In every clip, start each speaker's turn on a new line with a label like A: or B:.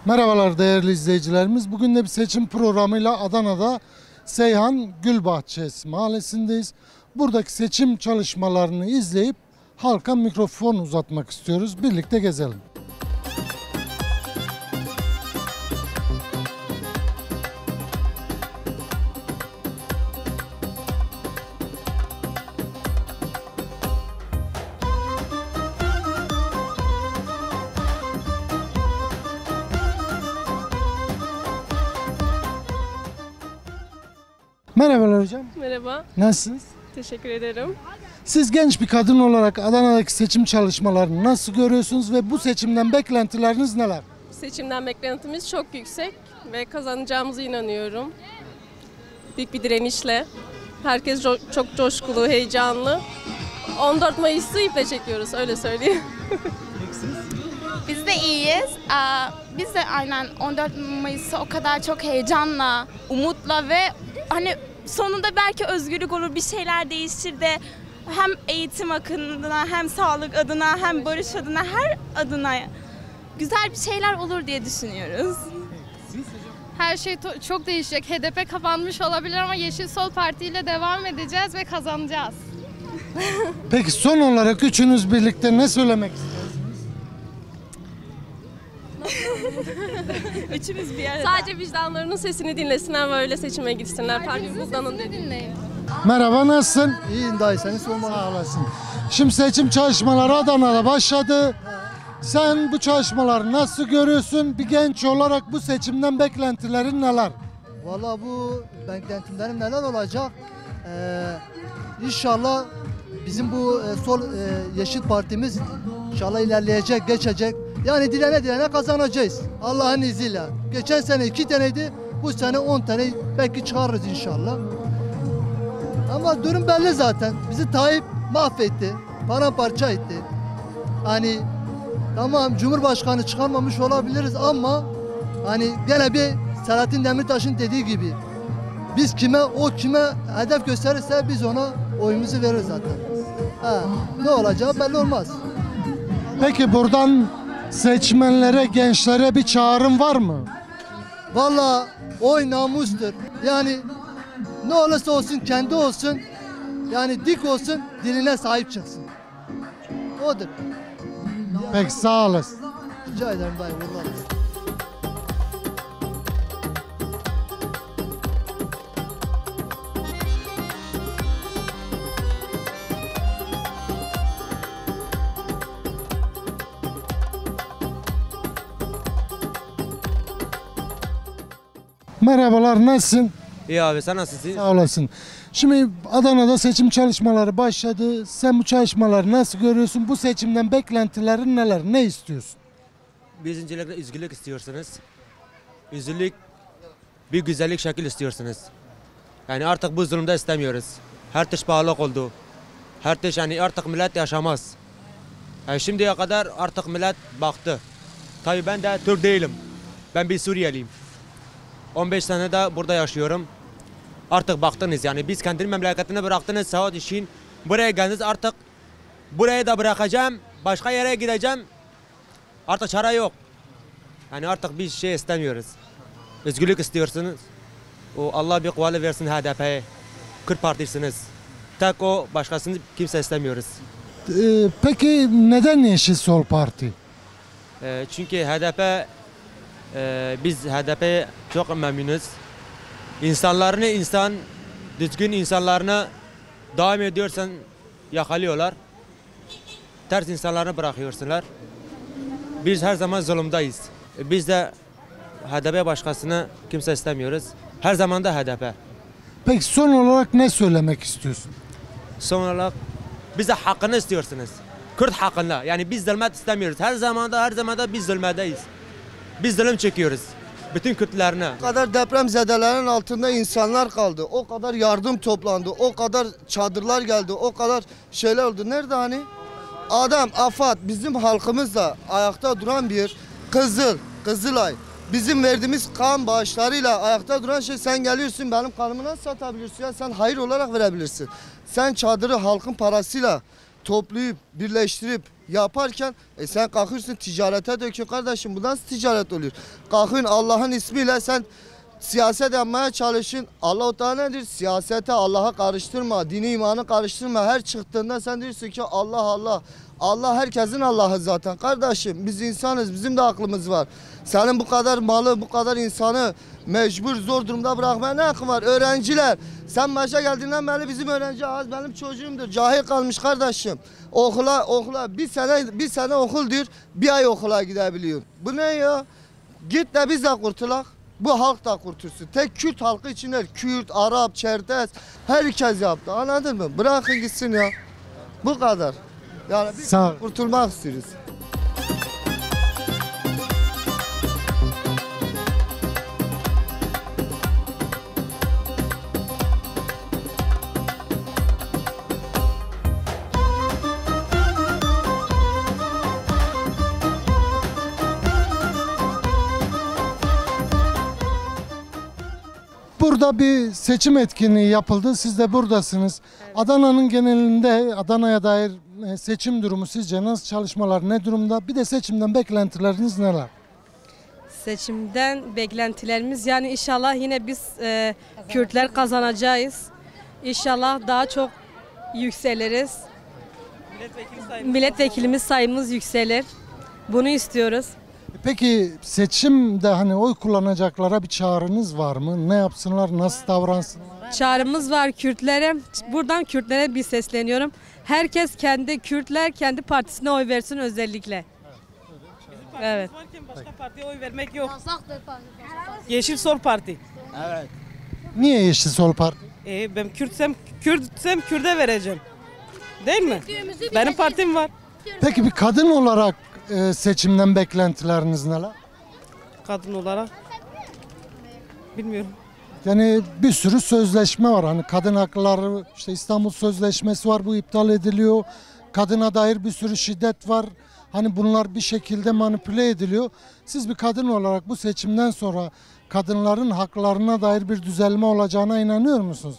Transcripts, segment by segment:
A: Merhabalar değerli izleyicilerimiz. Bugün de bir seçim programıyla Adana'da Seyhan Gülbahçesi Mahallesi'ndeyiz. Buradaki seçim çalışmalarını izleyip halka mikrofon uzatmak istiyoruz. Birlikte gezelim. Merhabalar hocam.
B: Merhaba,
A: Nasılsınız?
B: teşekkür ederim.
A: Siz genç bir kadın olarak Adana'daki seçim çalışmalarını nasıl görüyorsunuz ve bu seçimden beklentileriniz neler?
B: Seçimden beklentimiz çok yüksek ve kazanacağımıza inanıyorum. Büyük bir direnişle. Herkes çok coşkulu, heyecanlı. 14 Mayıs'ı iple çekiyoruz, öyle söyleyeyim.
C: Biz de iyiyiz. Biz de aynen 14 Mayıs'ı o kadar çok heyecanla, umutla ve hani sonunda belki özgürlük olur, bir şeyler değişir de hem eğitim adına, hem sağlık adına, hem barış adına, her adına güzel bir şeyler olur diye düşünüyoruz.
D: Her şey çok değişecek. HDP kapanmış olabilir ama Yeşil Sol Parti ile devam edeceğiz ve kazanacağız.
A: Peki son olarak üçünüz birlikte ne söylemek istiyorsunuz?
C: Üçümüz bir arada.
B: Sadece vicdanlarının sesini dinlesinler ve öyle seçime gitsinler. Partimizden
D: Dinleyin.
A: Merhaba, nasılsın?
E: İyiyim dayı, seni sormalı.
A: Sağ olasın. Şimdi seçim çalışmaları Adana'da başladı. Sen bu çalışmaları nasıl görüyorsun? Bir genç olarak bu seçimden beklentilerin neler?
E: Valla bu beklentilerim neler olacak? İnşallah bizim bu Yeşil Partimiz inşallah ilerleyecek, geçecek. Yani dilene kazanacağız. Allah'ın izniyle. Geçen sene 2 taneydi, bu sene 10 tane belki çıkarırız inşallah. Ama durum belli zaten. Bizi Tayyip mahvetti, paramparça etti. Hani tamam Cumhurbaşkanı çıkarmamış olabiliriz ama hani gene bir Selahattin Demirtaş'ın dediği gibi biz kime hedef gösterirse biz ona oyumuzu veririz zaten. Ne olacağı belli olmaz.
A: Peki buradan seçmenlere, gençlere bir çağrım var mı?
E: Vallahi oy namustur. Yani ne olursa olsun kendi olsun. Yani dik olsun, diline sahip çıksın. Odur.
A: Peki sağ olasın.
E: Rica ederim dayı. Vallahi.
A: Merhabalar, nasılsın?
F: İyi abi, sen nasılsın?
A: Sağ olasın. Şimdi Adana'da seçim çalışmaları başladı. Sen bu çalışmaları nasıl görüyorsun? Bu seçimden beklentilerin neler? Ne istiyorsun?
F: Biz öncelikle özgürlük istiyorsunuz. Özgürlük, bir güzellik şekil istiyorsunuz. Yani artık bu zulümde istemiyoruz. Her şey pahalılık oldu. Her şey yani artık millet yaşamaz. Yani şimdiye kadar artık millet baktı. Tabii ben de Türk değilim. Ben bir Suriyeliyim. 15 sene de burada yaşıyorum. Artık baktınız yani biz kendi memleketini bıraktınız sağ için. Buraya geldiniz artık. Burayı da bırakacağım. Başka yere gideceğim. Artık çare yok. Yani artık bir şey istemiyoruz. Özgürlük istiyorsunuz. O Allah bir kuvvet versin HDP'ye. Kürt Partisi'niz. Tek o, başkasını kimse istemiyoruz.
A: Peki neden Yeşil Sol Parti?
F: Çünkü HDP biz HDP'ye çok memnunuz. İnsanlarını düzgün insanlarını devam ediyorsan yakalıyorlar. Ters insanlarını bırakıyorsunlar. Biz her zaman zulümdeyiz. Biz de HDP başkasını kimse istemiyoruz. Her zaman da HDP.
A: Peki son olarak ne söylemek istiyorsun?
F: Son olarak bize hakkını istiyorsunuz. Kürt hakkını. Yani biz zulmet istemiyoruz. Her zaman da biz zulmedeyiz. Biz zulüm çekiyoruz. Bütün Kürtlerine.
G: O kadar depremzedelerin altında insanlar kaldı. O kadar yardım toplandı. O kadar çadırlar geldi. O kadar şeyler oldu. Nerede hani? Adam, AFAD, bizim halkımızla ayakta duran bir Kızılay. Bizim verdiğimiz kan bağışlarıyla ayakta duran şey, sen geliyorsun benim kanımı nasıl satabilirsin ya? Sen hayır olarak verebilirsin. Sen çadırı halkın parasıyla toplayıp birleştirip yaparken sen kalkırsın ticarete döküyor kardeşim. Bu nasıl ticaret oluyor? Kalkın Allah'ın ismiyle sen siyaset yapmaya çalışın. Allah-u Teala nedir? Siyasete Allah'a karıştırma, dini imanı karıştırma. Her çıktığında sen diyorsun ki Allah Allah. Allah herkesin Allah'ı zaten kardeşim. Biz insanız, bizim de aklımız var. Senin bu kadar malı, bu kadar insanı mecbur, zor durumda bırakmaya ne hakkın var? Öğrenciler, sen başa geldiğinden beri bizim öğrenci az benim çocuğumdur. Cahil kalmış kardeşim. Okula bir sene okul diyor, bir ay okula gidebiliyor. Bu ne ya? Git de biz de kurtulak. Bu halk da kurtulsun. Tek Kürt halkı için değil. Kürt, Arap, Çerkez herkes yaptı. Anladın mı? Bırakın gitsin ya. Bu kadar. Yani biz
A: Sağ ol.
G: kurtulmak istiyoruz.
A: Burada bir seçim etkinliği yapıldı. Siz de buradasınız. Adana'nın genelinde Adana'ya dair seçim durumu sizce nasıl, çalışmalar ne durumda? Bir de seçimden beklentileriniz neler?
H: Seçimden beklentilerimiz yani inşallah yine biz Kürtler kazanacağız. İnşallah daha çok yükseliriz. Milletvekilimiz sayımız yükselir. Bunu istiyoruz.
A: Peki seçimde hani oy kullanacaklara bir çağrınız var mı? Ne yapsınlar, nasıl davransınlar?
H: Çağrımız var Kürtlere. Buradan Kürtlere bir sesleniyorum. Herkes Kürtler kendi partisine oy versin özellikle. Evet.
I: Başka partiye oy vermek yok. Yeşil Sol Parti.
A: Niye Yeşil Sol Parti?
I: Ben Kürtsem Kürt'e vereceğim. Değil mi? Benim partim var.
A: Peki bir kadın olarak seçimden beklentileriniz neler?
I: Kadın olarak. Bilmiyorum.
A: Yani bir sürü sözleşme var. Hani kadın hakları, işte İstanbul Sözleşmesi var, bu iptal ediliyor. Kadına dair bir sürü şiddet var. Hani bunlar bir şekilde manipüle ediliyor. Siz bir kadın olarak bu seçimden sonra kadınların haklarına dair bir düzelme olacağına inanıyor musunuz?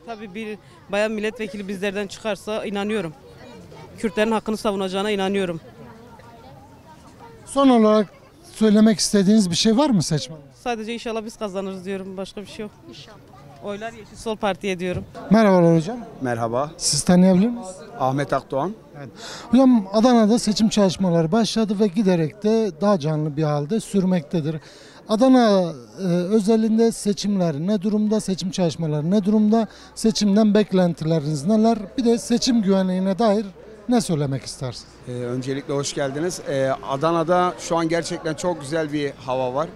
I: Tabii bir bayan milletvekili bizlerden çıkarsa inanıyorum. Kürtlerin hakkını savunacağına inanıyorum.
A: Son olarak söylemek istediğiniz bir şey var mı seçmen?
I: Sadece inşallah biz kazanırız diyorum. Başka bir şey yok. İnşallah. Oylar Yeşil Sol Parti'ye diyorum.
A: Merhabalar hocam.
J: Merhaba,
A: Siz tanıyabilir misiniz?
J: Ahmet Akdoğan.
A: Hocam Adana'da seçim çalışmaları başladı ve giderek de daha canlı bir halde sürmektedir. Adana özelinde seçimler ne durumda, seçim çalışmaları ne durumda, seçimden beklentileriniz neler? Bir de seçim güvenliğine dair ne söylemek istersiniz?
J: Öncelikle hoş geldiniz. Adana'da şu an gerçekten çok güzel bir hava var.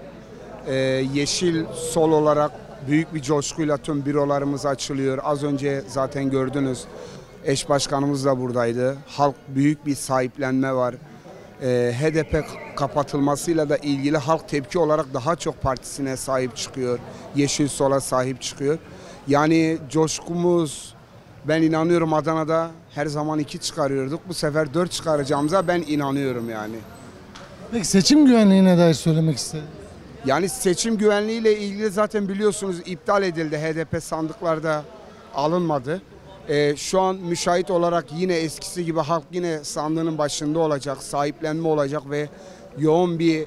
J: Yeşil Sol olarak büyük bir coşkuyla tüm bürolarımız açılıyor. Az önce zaten gördünüz. Eş başkanımız da buradaydı. Halk büyük bir sahiplenme var. HDP kapatılmasıyla da ilgili halk tepki olarak daha çok partisine sahip çıkıyor. Yeşil Sol'a sahip çıkıyor. Yani coşkumuz, ben inanıyorum Adana'da her zaman 2 çıkarıyorduk. Bu sefer 4 çıkaracağımıza ben inanıyorum yani.
A: Peki seçim güvenliğine dair söylemek istedim.
J: Yani seçim güvenliğiyle ilgili zaten biliyorsunuz iptal edildi. HDP sandıklarda alınmadı. Şu an müşahit olarak yine eskisi gibi halk yine sandığının başında olacak, sahiplenme olacak ve yoğun bir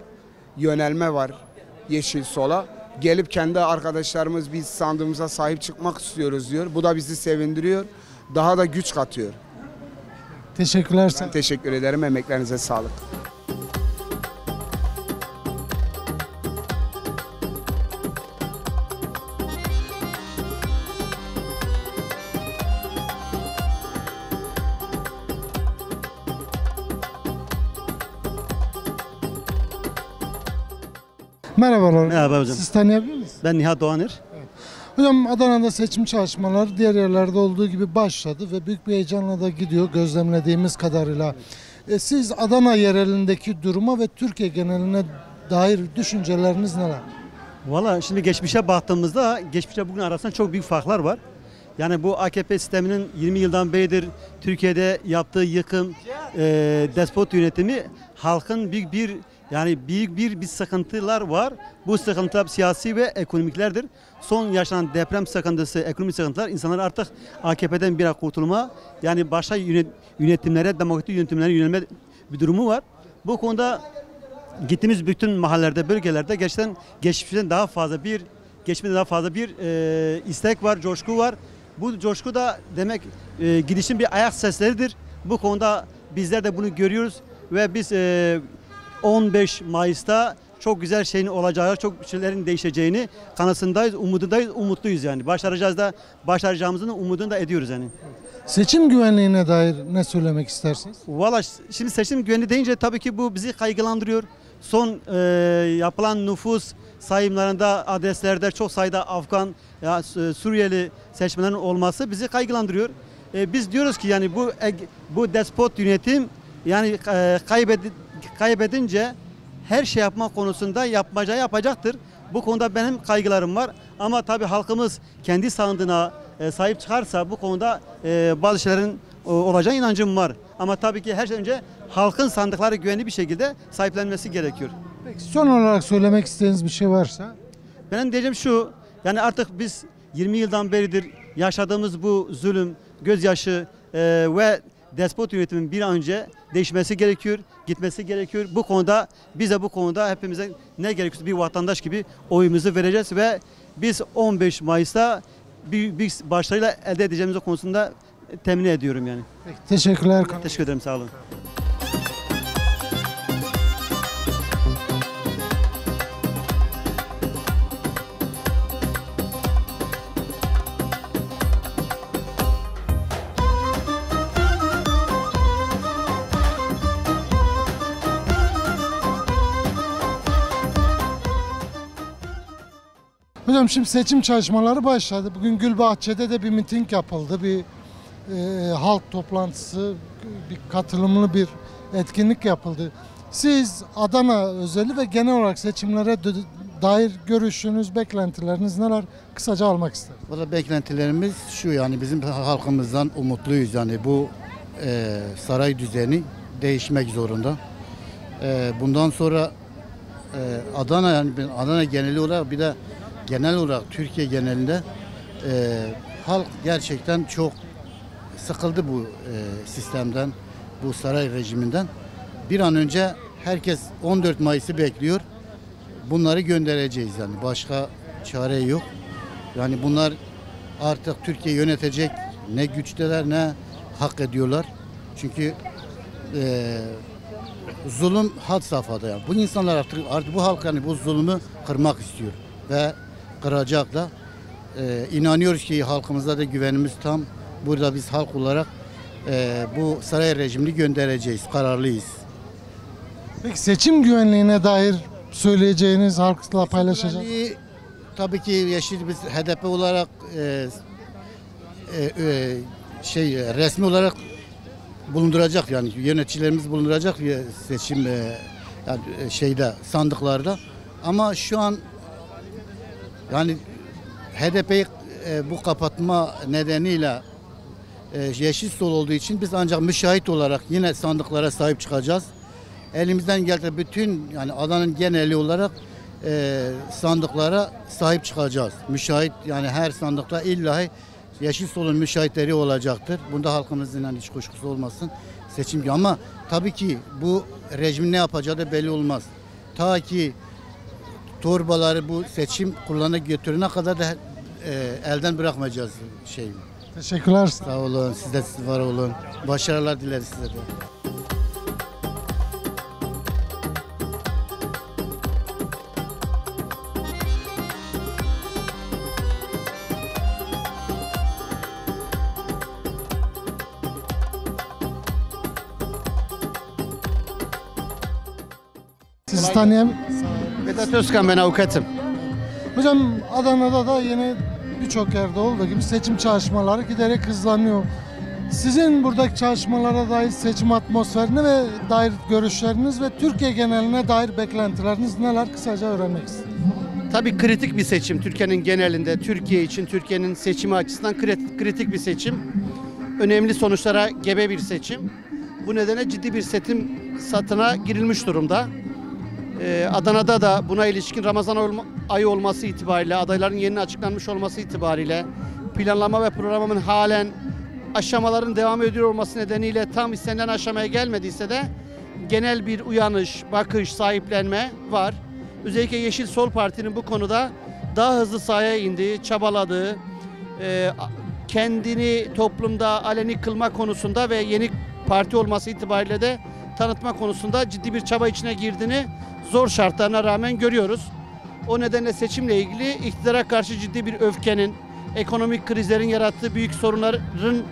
J: yönelme var Yeşil Sol'a. Gelip kendi arkadaşlarımız biz sandığımıza sahip çıkmak istiyoruz diyor. Bu da bizi sevindiriyor. Daha da güç katıyor.
A: Teşekkürler.
J: Ben teşekkür ederim. Emeklerinize sağlık.
A: Merhabalar.
K: Merhaba hocam.
A: Siz tanıyabilir misiniz?
K: Ben Nihat Doğanır.
A: Hocam Adana'da seçim çalışmaları diğer yerlerde olduğu gibi başladı ve büyük bir heyecanla da gidiyor gözlemlediğimiz kadarıyla. Siz Adana yerelindeki duruma ve Türkiye geneline dair düşünceleriniz neler?
K: Valla şimdi geçmişe baktığımızda geçmişle bugün arasında çok büyük farklar var. Yani bu AKP sisteminin 20 yıldan beridir Türkiye'de yaptığı yıkım, despot yönetimi halkın büyük bir Yani büyük bir sıkıntılar var. Bu sıkıntılar siyasi ve ekonomiklerdir. Son yaşanan deprem sıkıntısı, ekonomik sıkıntılar insanlar artık AKP'den bir kurtulma, yani başka yönetimlere, demokratik yönetimlere yönelme bir durumu var. Bu konuda gittiğimiz bütün mahallelerde, bölgelerde gerçekten geçmişten daha fazla bir istek var, coşku var. Bu coşku da demek gidişin bir ayak sesleridir. Bu konuda bizler de bunu görüyoruz ve biz 15 Mayıs'ta çok güzel şeyin olacağı, çok şeylerin değişeceğini kanısındayız, umutluyuz yani. Başaracağımızın umudunu da ediyoruz yani.
A: Seçim güvenliğine dair ne söylemek istersiniz?
K: Valla şimdi seçim güvenliği deyince tabii ki bu bizi kaygılandırıyor. Son yapılan nüfus sayımlarında, adreslerde çok sayıda Afgan, Suriyeli seçmenlerin olması bizi kaygılandırıyor. Biz diyoruz ki yani bu despot yönetim yani kaybedince her şey yapma konusunda yapacaktır. Bu konuda benim kaygılarım var. Ama tabii halkımız kendi sandığına sahip çıkarsa bu konuda bazı şeylerin olacağı inancım var. Ama tabii ki her şeyden önce halkın sandıkları güvenli bir şekilde sahiplenmesi gerekiyor.
A: Peki son olarak söylemek istediğiniz bir şey varsa?
K: Benim diyeceğim şu, yani artık biz 20 yıldan beridir yaşadığımız bu zulüm, gözyaşı ve despot yönetimin bir an önce değişmesi gerekiyor, gitmesi gerekiyor. Bu konuda biz de bu konuda hepimize ne gerekiyorsa bir vatandaş gibi oyumuzu vereceğiz ve biz 15 Mayıs'ta bir başarıyla elde edeceğimiz konusunda temin ediyorum yani.
A: Peki, teşekkürler.
K: Teşekkür ederim, sağ olun.
A: Hocam şimdi seçim çalışmaları başladı. Bugün Gülbahçe'de de bir miting yapıldı. Bir halk toplantısı, bir katılımlı bir etkinlik yapıldı. Siz Adana özeli ve genel olarak seçimlere dair görüşünüz, beklentileriniz neler? Kısaca almak isterim.
L: Valla beklentilerimiz şu, yani bizim halkımızdan umutluyuz. Yani bu saray düzeni değişmek zorunda. Bundan sonra Adana, yani Adana geneli olarak, bir de genel olarak Türkiye genelinde halk gerçekten çok sıkıldı bu sistemden, bu saray rejiminden. Bir an önce herkes 14 Mayıs'ı bekliyor. Bunları göndereceğiz yani. Başka çare yok. Yani bunlar artık Türkiye yönetecek ne güçteler ne hak ediyorlar. Çünkü zulüm had safhada yani. Bu insanlar artık bu halk yani bu zulmü kırmak istiyor ve kıracaklar. İnanıyoruz ki halkımızda da güvenimiz tam. Burada biz halk olarak bu saray rejimini göndereceğiz. Kararlıyız.
A: Peki seçim güvenliğine dair söyleyeceğiniz, halkla paylaşacağınız?
L: Tabii ki Yeşil biz HDP olarak resmi olarak bulunduracak, yani yöneticilerimiz bulunduracak seçim yani sandıklarda. Ama şu an yani HDP'yi bu kapatma nedeniyle Yeşil Sol olduğu için biz ancak müşahit olarak yine sandıklara sahip çıkacağız. Elimizden geldiği bütün, yani Adana'nın geneli olarak sandıklara sahip çıkacağız. Müşahit, yani her sandıkta illa Yeşil Sol'un müşahitleri olacaktır. Bunda halkımızın hiç kuşkusu olmasın. Seçim gibi, ama tabii ki bu rejimin ne yapacağı da belli olmaz. Ta ki torbaları bu seçim kuruluna götürene kadar da elden bırakmayacağız şeyi.
A: Teşekkürler.
L: Sağ olun, siz de var olun. Başarılar dileriz size de.
A: Sizi tanıyayım.
M: Vedat Özkan, ben avukatım.
A: Hocam Adana'da da yine birçok yerde olduğu gibi seçim çalışmaları giderek hızlanıyor. Sizin buradaki çalışmalara dair seçim atmosferine ve dair görüşleriniz ve Türkiye geneline dair beklentileriniz neler, kısaca öğrenmek istedim.
M: Tabii kritik bir seçim Türkiye'nin genelinde, Türkiye için, Türkiye'nin seçimi açısından kritik bir seçim. Önemli sonuçlara gebe bir seçim. Bu nedenle ciddi bir seçim satına girilmiş durumda. Adana'da da buna ilişkin Ramazan ayı olması itibariyle, adayların yeni açıklanmış olması itibariyle planlama ve programın halen aşamaların devam ediyor olması nedeniyle tam istenilen aşamaya gelmediyse de genel bir uyanış, bakış, sahiplenme var. Özellikle Yeşil Sol Parti'nin bu konuda daha hızlı sahaya indiği, çabaladığı, kendini toplumda aleni kılma konusunda ve yeni parti olması itibariyle de tanıtma konusunda ciddi bir çaba içine girdiğini zor şartlarına rağmen görüyoruz. O nedenle seçimle ilgili iktidara karşı ciddi bir öfkenin, ekonomik krizlerin yarattığı büyük sorunların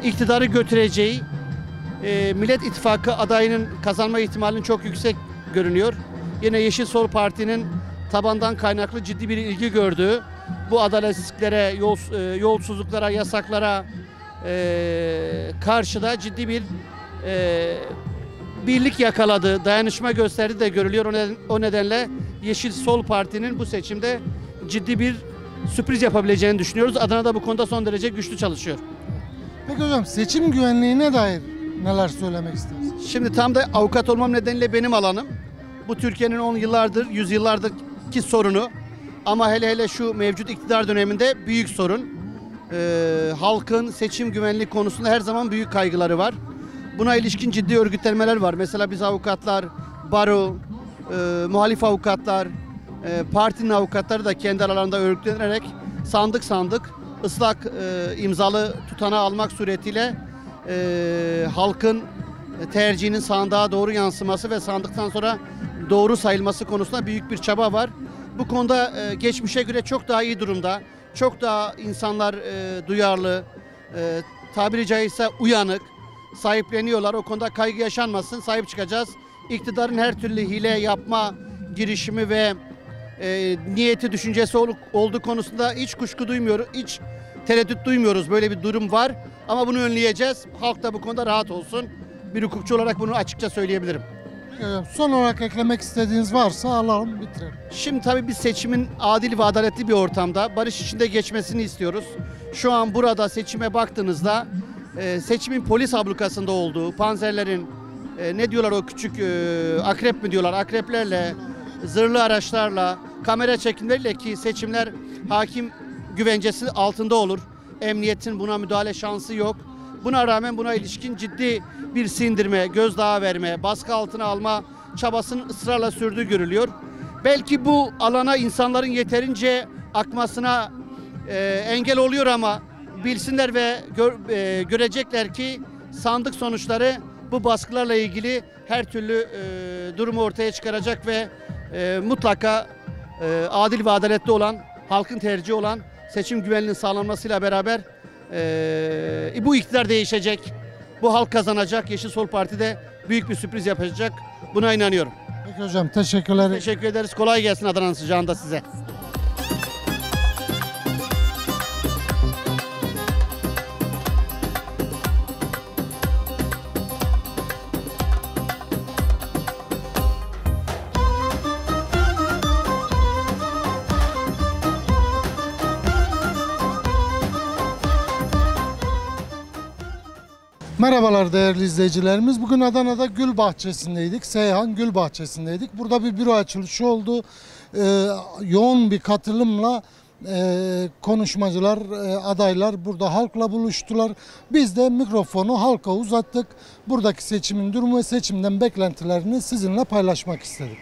M: iktidarı götüreceği, Millet İttifakı adayının kazanma ihtimalinin çok yüksek görünüyor. Yine Yeşil Sol Parti'nin tabandan kaynaklı ciddi bir ilgi gördüğü, bu adaletsizliklere, yolsuzluklara, yasaklara karşı da ciddi bir birlik yakaladığı, dayanışma gösterdiği de görülüyor. O nedenle Yeşil Sol Parti'nin bu seçimde ciddi bir sürpriz yapabileceğini düşünüyoruz. Adana'da bu konuda son derece güçlü çalışıyor.
A: Peki hocam, seçim güvenliğine dair neler söylemek istersiniz?
M: Şimdi tam da avukat olmam nedeniyle benim alanım. Bu Türkiye'nin 10 yıllardır, 100 yıllardaki sorunu. Ama hele şu mevcut iktidar döneminde büyük sorun. Halkın seçim güvenliği konusunda her zaman büyük kaygıları var. Buna ilişkin ciddi örgütlenmeler var. Mesela biz avukatlar, baro, muhalif avukatlar, partinin avukatları da kendi aralarında örgütlenerek sandık ıslak imzalı tutanağı almak suretiyle halkın tercihinin sandığa doğru yansıması ve sandıktan sonra doğru sayılması konusunda büyük bir çaba var. Bu konuda geçmişe göre çok daha iyi durumda. Çok daha insanlar duyarlı, tabiri caizse uyanık, sahipleniyorlar. O konuda kaygı yaşanmasın, sahip çıkacağız. İktidarın her türlü hile yapma girişimi ve niyeti, düşüncesi olduğu konusunda hiç kuşku duymuyoruz, hiç tereddüt duymuyoruz. Böyle bir durum var ama bunu önleyeceğiz. Halk da bu konuda rahat olsun. Bir hukukçu olarak bunu açıkça söyleyebilirim.
A: Son olarak eklemek istediğiniz varsa alalım, bitirelim.
M: Şimdi tabii biz seçimin adil ve adaletli bir ortamda barış içinde geçmesini istiyoruz. Şu an burada seçime baktığınızda seçimin polis ablukasında olduğu, panzerlerin ne diyorlar o küçük akrep mi diyorlar, akreplerle, zırhlı araçlarla, kamera çekimleriyle ki seçimler hakim güvencesi altında olur. Emniyetin buna müdahale şansı yok. Buna rağmen buna ilişkin ciddi bir sindirme, gözdağı verme, baskı altına alma çabasının ısrarla sürdüğü görülüyor. Belki bu alana insanların yeterince akmasına engel oluyor ama bilsinler ve görecekler ki sandık sonuçları bu baskılarla ilgili her türlü durumu ortaya çıkaracak ve mutlaka adil ve adaletli olan, halkın tercihi olan seçim güvenliğinin sağlanmasıyla beraber bu iktidar değişecek. Bu halk kazanacak. Yeşil Sol Parti de büyük bir sürpriz yapacak. Buna inanıyorum.
A: Peki hocam, teşekkürler.
M: Teşekkür ederiz. Kolay gelsin Adana'nın sıcağında size.
A: Merhabalar değerli izleyicilerimiz. Bugün Adana'da Gül Bahçesi'ndeydik. Seyhan Gül Bahçesi'ndeydik. Burada bir büro açılışı oldu. Yoğun bir katılımla konuşmacılar, adaylar burada halkla buluştular. Biz de mikrofonu halka uzattık. Buradaki seçimin durumu ve seçimden beklentilerini sizinle paylaşmak istedik.